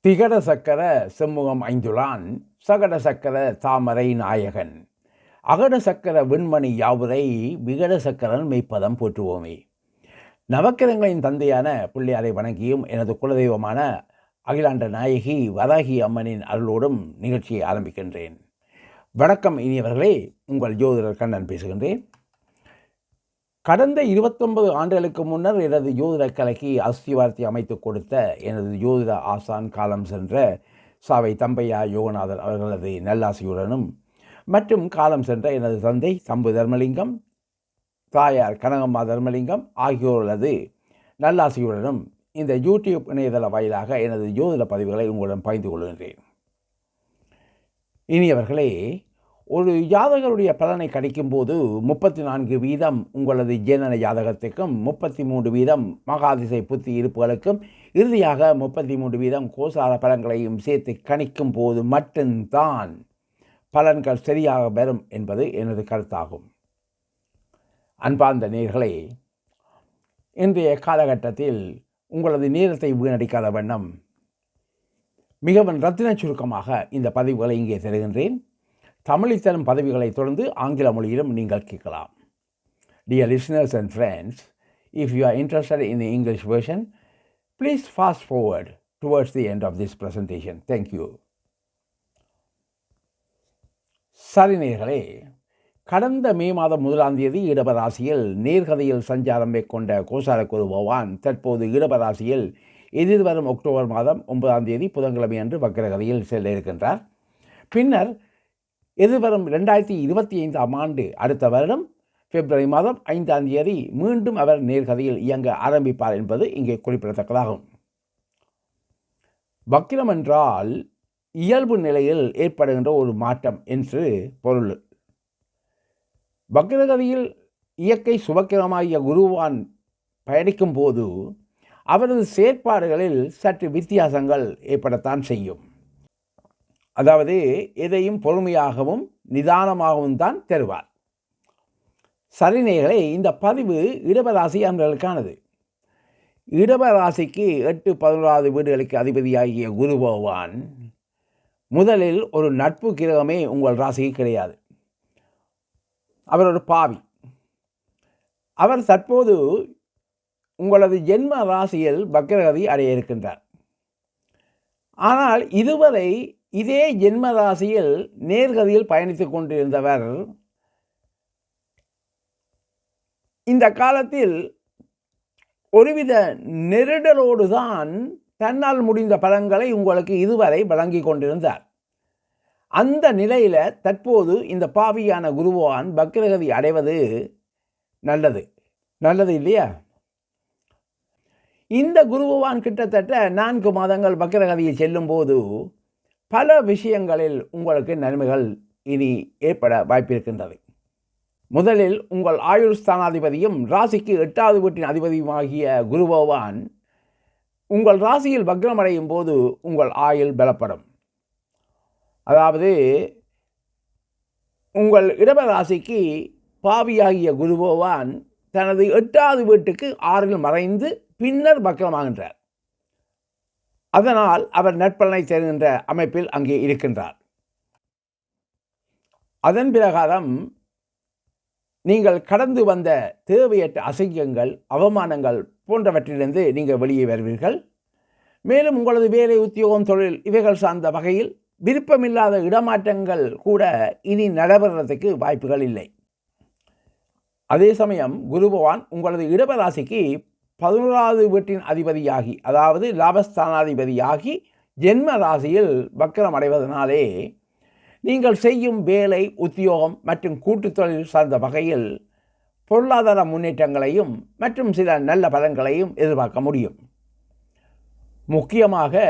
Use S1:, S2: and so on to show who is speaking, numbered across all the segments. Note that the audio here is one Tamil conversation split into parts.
S1: திகட சக்கர செம்முகம் ஐந்துளான் சகட சக்கர தாமரை நாயகன் அகட சக்கர விண்மணி யாவுரை விகட சக்கரன் மெய்ப்பதம் போற்றுவோமே. நவக்கிரகங்களின் தந்தையான பிள்ளையாரை வணங்கியும் எனது குலதெய்வமான அகிலாண்ட நாயகி வராகி அம்மனின் அருளோடும் நிகழ்ச்சியை ஆரம்பிக்கின்றேன். வணக்கம் இனியவர்களே, உங்கள் ஜோதிடர் கண்ணன் பேசுகின்றேன். கடந்த 29 ஆண்டுகளுக்கு முன்னர் எனது ஜோதிட கலைக்கு அஸ்திவாரத்தை அமைத்து கொடுத்த எனது ஜோதிட ஆசான் காலம் சென்ற சாவை தம்பையா யோகநாதன் அவர்களது நல்லாசியுடனும் மற்றும் காலம் சென்ற எனது தந்தை தம்பு தர்மலிங்கம், தாயார் கனகம்மா தர்மலிங்கம் ஆகியோரது நல்லாசியுடனும் இந்த யூடியூப் இணையதள வாயிலாக எனது ஜோதிட பதிவுகளை உங்களுடன் பகிர்ந்து கொள்கின்றேன். இனியவர்களே, ஒரு ஜாதகருடைய பலனை கணிக்கும்போது 34% உங்களது ஜனன ஜாதகத்துக்கும் 33% மகாதிசை புத்தி இருப்புகளுக்கும் இறுதியாக 33% கோசார பலன்களையும் சேர்த்து கணிக்கும் போது மட்டும்தான் பலன்கள் சரியாக வரும் என்பது எனது கருத்தாகும். அன்பார்ந்த நேயர்களே, இன்றைய காலகட்டத்தில் உங்களது நேரத்தை வீணடிக்காத வண்ணம் மிகவும் ரத்தின சுருக்கமாக இந்த பதிவுகளை இங்கே தருகின்றேன். தமிழில் தரும் பதவிகளை தொடர்ந்து ஆங்கில மொழியிலும் நீங்கள் கேட்கலாம். Dear listeners and friends, if you are interested in the English version, please fast forward towards the end of this presentation. Thank you. சரி நேயர்களே, கடந்த மே மாதம் 1ஆம் தேதி இடபராசியில் நேர்கதையில் சஞ்சாரம் மேற்கொண்ட கோசார குரு பகவான் தற்போது இடபராசியில் எதிர்வரும் அக்டோபர் மாதம் 9ஆம் தேதி புதன்கிழமை அன்று வக்ரகதியில் செல்ல இருக்கின்றார். பின்னர் எதிர்வரும் 2025ஆம் ஆண்டு அடுத்த வருடம் பிப்ரவரி மாதம் 5ஆம் தேதி மீண்டும் அவர் நேர்கதையில் இயங்க ஆரம்பிப்பார் என்பது இங்கே குறிப்பிடத்தக்கதாகும். வக்கிரம் என்றால் இயல்பு நிலையில் ஏற்படுகின்ற ஒரு மாற்றம் என்று பொருள். வக்ரகதியில் இயற்கை சுபக்கிரமாகிய குருவான் பயணிக்கும் போது அவரது செயற்பாடுகளில் சற்று வித்தியாசங்கள் ஏற்படத்தான் செய்யும். அதாவது எதையும் பொறுமையாகவும் நிதானமாகவும் தான் தருவார். சரிநேயர்களே, இந்த பதிவு இடபராசி அன்பர்களுக்கானது. இடபராசிக்கு 8, 11 வீடுகளுக்கு அதிபதியாகிய குரு பகவான் முதலில் ஒரு நட்பு கிரகமே உங்கள் ராசிக்கு கிடையாது. அவர் ஒரு பாவி. அவர் தற்போது உங்களது ஜென்ம ராசியில் வக்ரகதி அடைய இருக்கின்றார். ஆனால் இதுவரை இதே ஜென்ம ராசியில் நேர்கதியில் பயணித்துக் கொண்டிருந்தவர் இந்த காலத்தில் ஒருவித நெருடலோடு தான் தன்னால் முடிந்த பலன்களை உங்களுக்கு இதுவரை வழங்கி கொண்டிருந்தார். அந்த நிலையில் தற்போது இந்த பாவியான குருவான் வக்ரகதி அடைவது நல்லது இல்லையா? இந்த குருவான் கிட்டத்தட்ட 4 மாதங்கள் வக்ரகதியில் செல்லும் போது பல விஷயங்களில் உங்களுக்கு நன்மைகள் இனி ஏற்பட வாய்ப்பிருக்கின்றது. முதலில் உங்கள் ஆயுள் ஸ்தானாதிபதியும் ராசிக்கு 8வது வீட்டின் அதிபதியுமாகிய குரு பகவான் உங்கள் ராசியில் வக்ரமடையும் போது உங்கள் ஆயுள் பலப்படும். அதாவது உங்கள் இடப ராசிக்கு பாவியாகிய குரு பகவான் தனது 8வது வீட்டுக்கு 6இல் மறைந்து பின்னர் வக்ரமாகின்றார். அதனால் அவர் நற்பலனை தருகின்ற அமைப்பில் அங்கே இருக்கின்றார். அதன் பிரகாரம் நீங்கள் கடந்து வந்த தேவையற்ற அசிங்கங்கள், அவமானங்கள் போன்றவற்றிலிருந்து நீங்கள் வெளியே வருவீர்கள். மேலும் உங்களது வேலை, உத்தியோகம், தொழில் இவைகள் சார்ந்த வகையில் விருப்பமில்லாத இடமாற்றங்கள் கூட இனி நடைபெறுவதற்கு வாய்ப்புகள் இல்லை. அதே சமயம் குரு பகவான் உங்களது இடபராசிக்கு 11வது வீட்டின் அதிபதியாகி, அதாவது லாபஸ்தானாதிபதியாகி ஜென்ம ராசியில் வக்ரம் அடைவதனாலே நீங்கள் செய்யும் வேலை, உத்தியோகம் மற்றும் கூட்டுத் தொழில் சார்ந்த வகையில் பொருளாதார முன்னேற்றங்களையும் மற்றும் சில நல்ல பலன்களையும் எதிர்பார்க்க முடியும். முக்கியமாக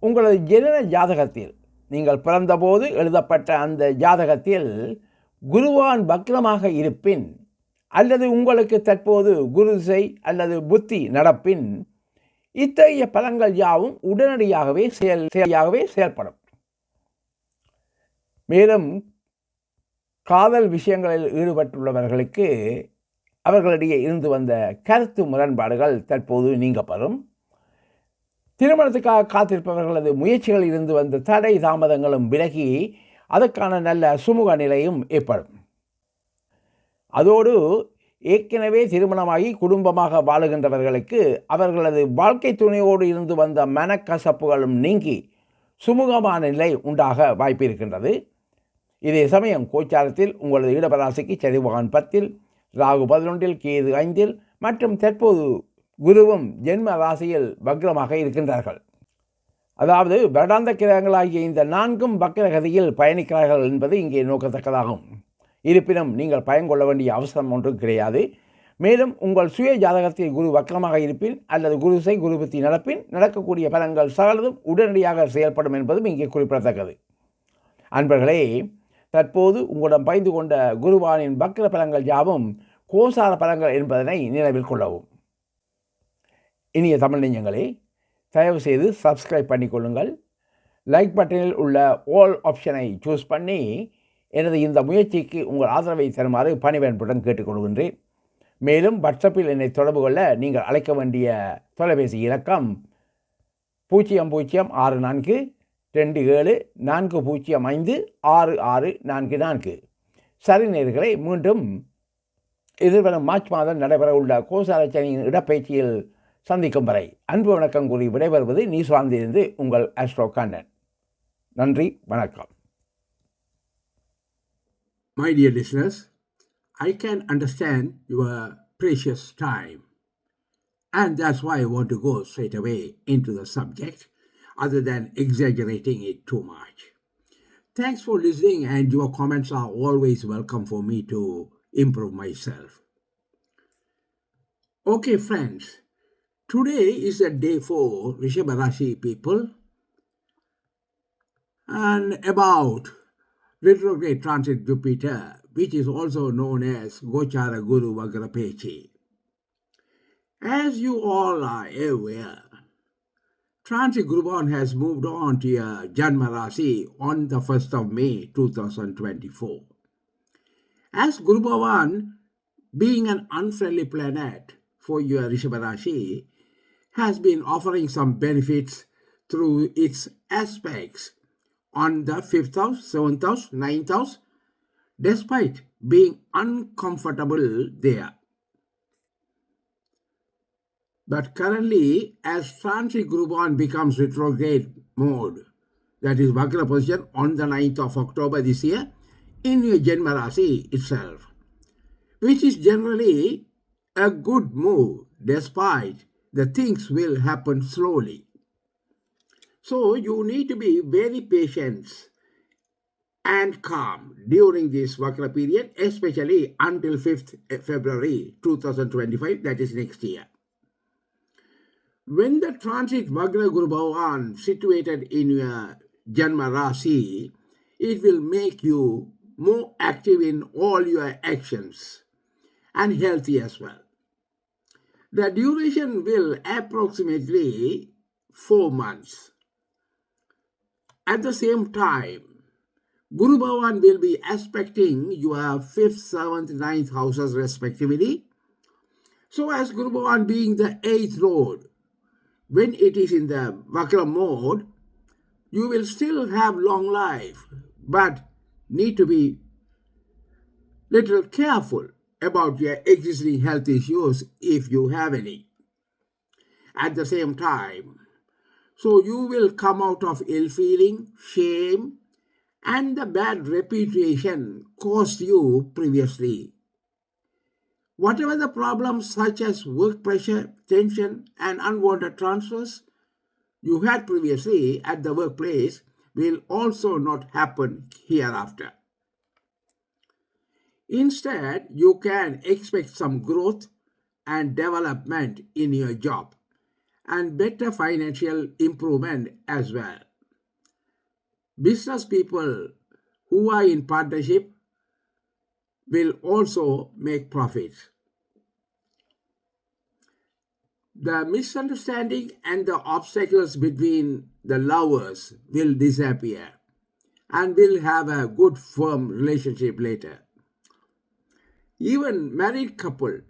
S1: உங்களது ஜனன ஜாதகத்தில் நீங்கள் பிறந்தபோது எழுதப்பட்ட அந்த ஜாதகத்தில் குருவான் வக்ரமாக இருப்பின் அல்லது உங்களுக்கு தற்போது குரு திசை அல்லது புத்தி நடப்பின் இத்தகைய பலன்கள் யாவும் உடனடியாகவே செயல்படும். மேலும் காதல் விஷயங்களில் ஈடுபட்டுள்ளவர்களுக்கு அவர்களிடையே இருந்து வந்த கருத்து முரண்பாடுகள் தற்போது நீங்கப்படும். திருமணத்துக்காக காத்திருப்பவர்களது முயற்சிகளில் இருந்து வந்த தடை தாமதங்களும் விலகி அதற்கான நல்ல சுமூக நிலையும் ஏற்படும். அதோடு ஏற்கனவே திருமணமாகி குடும்பமாக வாழுகின்றவர்களுக்கு அவர்களது வாழ்க்கை துணையோடு இருந்து வந்த மனக்கசப்புகளும் நீங்கி சுமூகமான நிலை உண்டாக வாய்ப்பு இருக்கின்றது. இதே சமயம் கோச்சாரத்தில் உங்களது இடபராசிக்கு சனி பகவான் 10, ராகு 11, கேது 5 மற்றும் தற்போது குருவும் ஜென்ம ராசியில் வக்ரமாக இருக்கின்றார்கள். அதாவது வருடாந்த கிரகங்களாகிய இந்த 4ம் வக்ரகதியில் பயணிக்கிறார்கள் என்பது இங்கே நோக்கத்தக்கதாகும். இருப்பினும் நீங்கள் பயங்கொள்ள வேண்டிய அவசரம் ஒன்றும் கிடையாது. மேலும் உங்கள் சுய ஜாதகத்தில் குரு வக்ரமாக இருப்பின் அல்லது குருசை குருபுத்தி நடப்பின் நடக்கக்கூடிய பலன்கள் சகலதும் உடனடியாக செயல்படும் என்பதும் இங்கே குறிப்பிடத்தக்கது. அன்பர்களே, தற்போது உங்களிடம் பயந்து கொண்ட குருவானின் வக்ர பலன்கள் யாவும் கோசார பலன்கள் என்பதனை நினைவில் கொள்ளவும். இனிய தமிழ் நெஞ்சங்களே, தயவு செய்து சப்ஸ்கிரைப் பண்ணிக்கொள்ளுங்கள். லைக் பட்டனில் உள்ள ஆல் ஆப்ஷனை சூஸ் பண்ணி எனது இந்த முயற்சிக்கு உங்கள் ஆதரவை தருமாறு பணிவன்புடன் கேட்டுக்கொள்கின்றேன். மேலும் வாட்ஸ்அப்பில் என்னை தொடர்பு கொள்ள நீங்கள் அழைக்க வேண்டிய தொலைபேசி இலக்கம் 002474056644. சரி நேயர்களே, மீண்டும் எதிர்வரும் மார்ச் மாதம் நடைபெறவுள்ள கோசார சனியின் இடப்பெயர்ச்சியில் சந்திக்கும் வரை அன்பு வணக்கம் கூறி விடைபெறுவது நியூசிலாந்திலிருந்து உங்கள் ஆஸ்ட்ரோ கண்ணன். நன்றி, வணக்கம்.
S2: My dear listeners, I can understand your precious time, and that's why I want to go straight away into the subject other than exaggerating it too much. Thanks for listening, and your comments are always welcome for me to improve myself. Okay, friends, today is a day for Rishabha Rashi people and about retrograde transit Jupiter, which is also known as Gochara Guru Vagrapechi. As you all are aware, Transit Guruban has moved on to your Janma Rasi on the 1st of May 2024. As Guru Bhavan, being an unfriendly planet for your Rishabha Rashi, has been offering some benefits through its aspects on the 5th house, 7th house, 9th house, despite being uncomfortable there. But currently, as Transit Guruban becomes retrograde mode, that is Vakra position, on the 9th of October this year, in your Janma Rasi itself, which is generally a good move, despite the things will happen slowly. So you need to be very patient and calm during this Vakra period, especially until 5th February 2025, that is next year. When the transit Vagra Guru Bhavan situated in your Janma Rasi, it will make you more active in all your actions and healthy as well. The duration will approximately 4 months. At the same time, Guru Bhavan will be aspecting your 5th, 7th, 9th houses respectively. So as Guru Bhavan being the 8th lord, when it is in the Vakra mode, you will still have long life, but need to be little careful about your existing health issues if you have any. At the same time, so you will come out of ill feeling, shame, and the bad reputation caused you previously. Whatever the problems such as work pressure, tension, and unwanted transfers you had previously at the workplace will also not happen hereafter. Instead, you can expect some growth and development in your job and better financial improvement as well. Business people who are in partnership will also make profits. The misunderstanding and the obstacles between the lovers will disappear and will have a good firm relationship later. Even married couple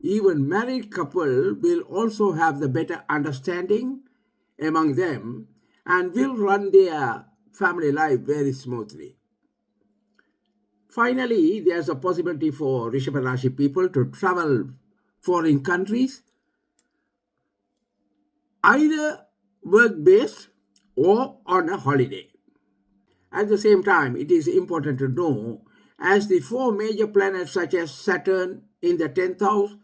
S2: even married couple will also have the better understanding among them and will run their family life very smoothly. Finally, there's a possibility for Rishabha Rashi people to travel foreign countries, either work-based or on a holiday. At the same time, it is important to know, as the four major planets such as Saturn in the 10th house,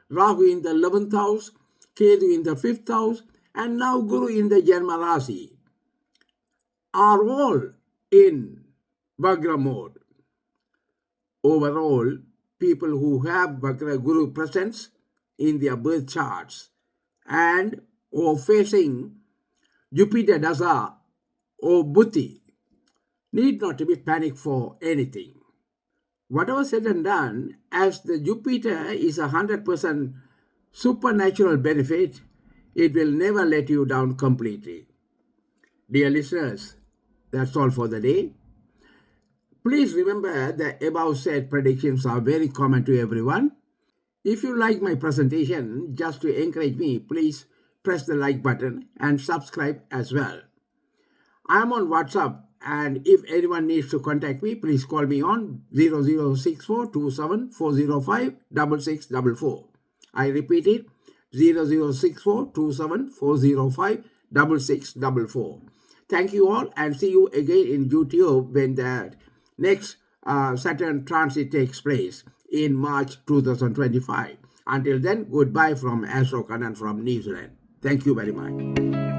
S2: Rahu in the 11th house, Ketu in the 5th house, and now Guru in the Janma Rasi are all in Vagra mode. Overall, people who have Vagra Guru presence in their birth charts and or facing Jupiter Dasa or Buddhi need not to be panicked for anything. Whatever said and done, as the Jupiter is 100% supernatural benefit, it will never let you down completely. Dear listeners, that's all for the day. Please remember the above said predictions are very common to everyone. If you like my presentation, just to encourage me, please press the like button and subscribe as well. I'm on WhatsApp, and if anyone needs to contact me, please call me on 006427405644. I repeat it, 006427405644. Thank you all, and see you again in YouTube when the next Saturn transit takes place in March 2025. Until then, goodbye from Ashok Anand from New Zealand. Thank you very much.